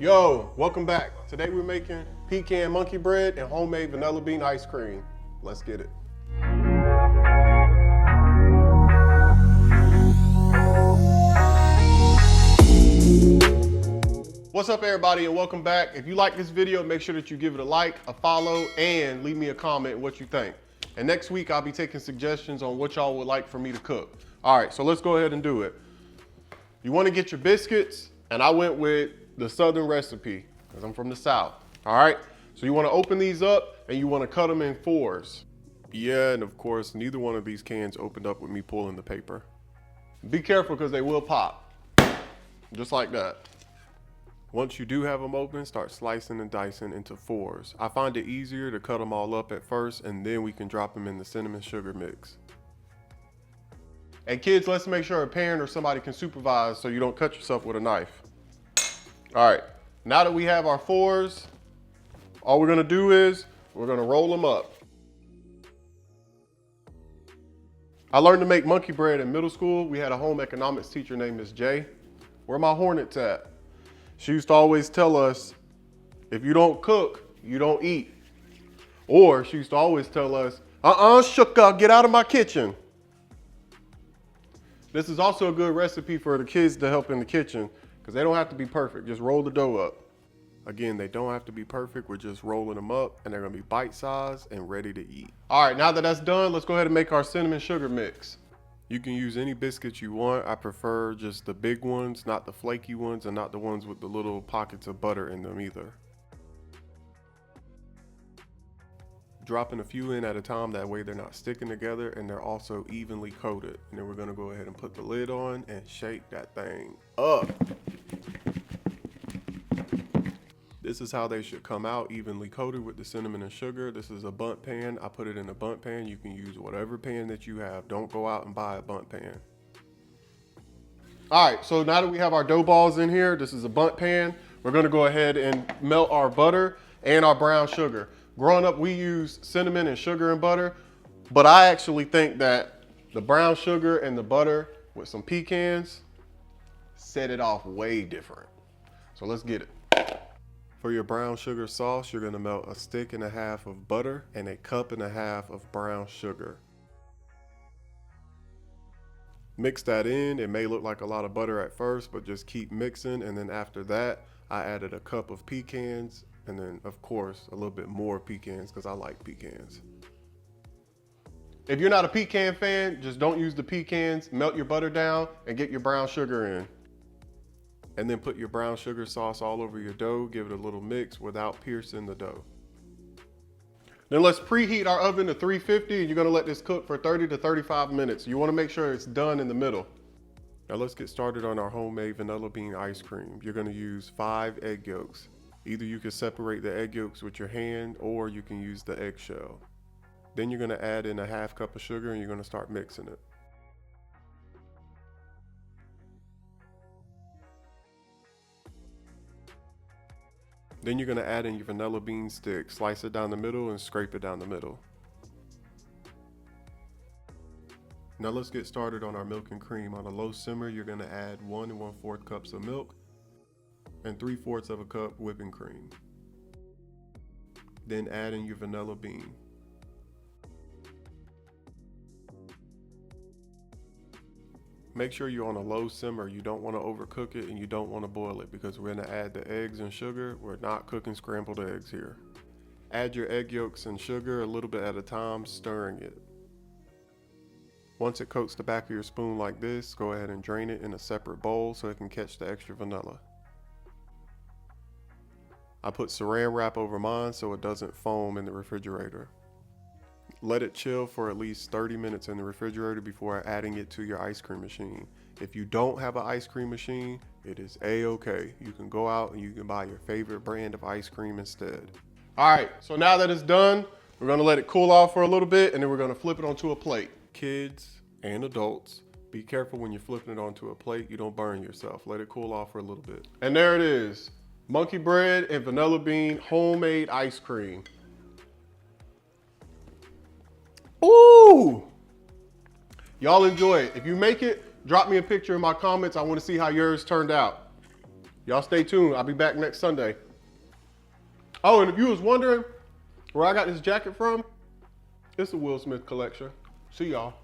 Yo, welcome back. Today we're making pecan monkey bread and homemade vanilla bean ice cream. Let's get it. What's up everybody and welcome back. If you like this video, make sure that you give it a like, a follow, and leave me a comment what you think. And next week I'll be taking suggestions on what y'all would like for me to cook. All right, so let's go ahead and do it. You wanna get your biscuits, and I went with the Southern recipe, because I'm from the South, all right? So you wanna open these up, and you wanna cut them in 4s. Yeah, and of course, neither one of these cans opened up with me pulling the paper. Be careful, because they will pop, just like that. Once you do have them open, start slicing and dicing into 4s. I find it easier to cut them all up at first, and then we can drop them in the cinnamon sugar mix. And kids, let's make sure a parent or somebody can supervise so you don't cut yourself with a knife. All right, now that we have our 4s, all we're gonna do is we're gonna roll them up. I learned to make monkey bread in middle school. We had a home economics teacher named Miss J. Where my Hornets at? She used to always tell us, if you don't cook, you don't eat. Or she used to always tell us, sugar, get out of my kitchen. This is also a good recipe for the kids to help in the kitchen, because they don't have to be perfect. Just roll the dough up. Again, they don't have to be perfect. We're just rolling them up, and they're gonna be bite-sized and ready to eat. All right, now that that's done, let's go ahead and make our cinnamon sugar mix. You can use any biscuits you want. I prefer just the big ones, not the flaky ones, and not the ones with the little pockets of butter in them either. Dropping a few in at a time, that way they're not sticking together and they're also evenly coated. And then we're gonna go ahead and put the lid on and shake that thing up. This is how they should come out, evenly coated with the cinnamon and sugar. This is a bundt pan. I put it in a bundt pan. You can use whatever pan that you have. Don't go out and buy a bundt pan. All right, so now that we have our dough balls in here, this is a bundt pan. We're gonna go ahead and melt our butter and our brown sugar. Growing up, we used cinnamon and sugar and butter, but I actually think that the brown sugar and the butter with some pecans set it off way different. So let's get it. For your brown sugar sauce, you're gonna melt a stick and a half of butter and a cup and a half of brown sugar. Mix that in. It may look like a lot of butter at first, but just keep mixing. And then after that, I added a cup of pecans. And then, of course, a little bit more pecans because I like pecans. If you're not a pecan fan, just don't use the pecans. Melt your butter down and get your brown sugar in. And then put your brown sugar sauce all over your dough. Give it a little mix without piercing the dough. Then let's preheat our oven to 350 and you're gonna let this cook for 30 to 35 minutes. You wanna make sure it's done in the middle. Now let's get started on our homemade vanilla bean ice cream. You're gonna use 5 egg yolks. Either you can separate the egg yolks with your hand or you can use the eggshell. Then you're gonna add in a half cup of sugar and you're gonna start mixing it. Then you're gonna add in your vanilla bean stick. Slice it down the middle and scrape it down the middle. Now let's get started on our milk and cream. On a low simmer, you're gonna add 1 1/4 cups of milk and 3/4 of a cup whipping cream. Then add in your vanilla bean. Make sure you're on a low simmer. You don't want to overcook it and you don't want to boil it because we're going to add the eggs and sugar. We're not cooking scrambled eggs here. Add your egg yolks and sugar a little bit at a time, stirring it. Once it coats the back of your spoon like this, go ahead and drain it in a separate bowl so it can catch the extra vanilla. I put saran wrap over mine so it doesn't foam in the refrigerator. Let it chill for at least 30 minutes in the refrigerator before adding it to your ice cream machine. If you don't have an ice cream machine, it is a-okay. You can go out and you can buy your favorite brand of ice cream instead. All right, so now that it's done, we're gonna let it cool off for a little bit and then we're gonna flip it onto a plate. Kids and adults, be careful when you're flipping it onto a plate. You don't burn yourself. Let it cool off for a little bit. And there it is. Monkey bread and vanilla bean homemade ice cream. Ooh! Y'all enjoy it. If you make it, drop me a picture in my comments. I want to see how yours turned out. Y'all stay tuned. I'll be back next Sunday. Oh, and if you was wondering where I got this jacket from, it's a Will Smith collection. See y'all.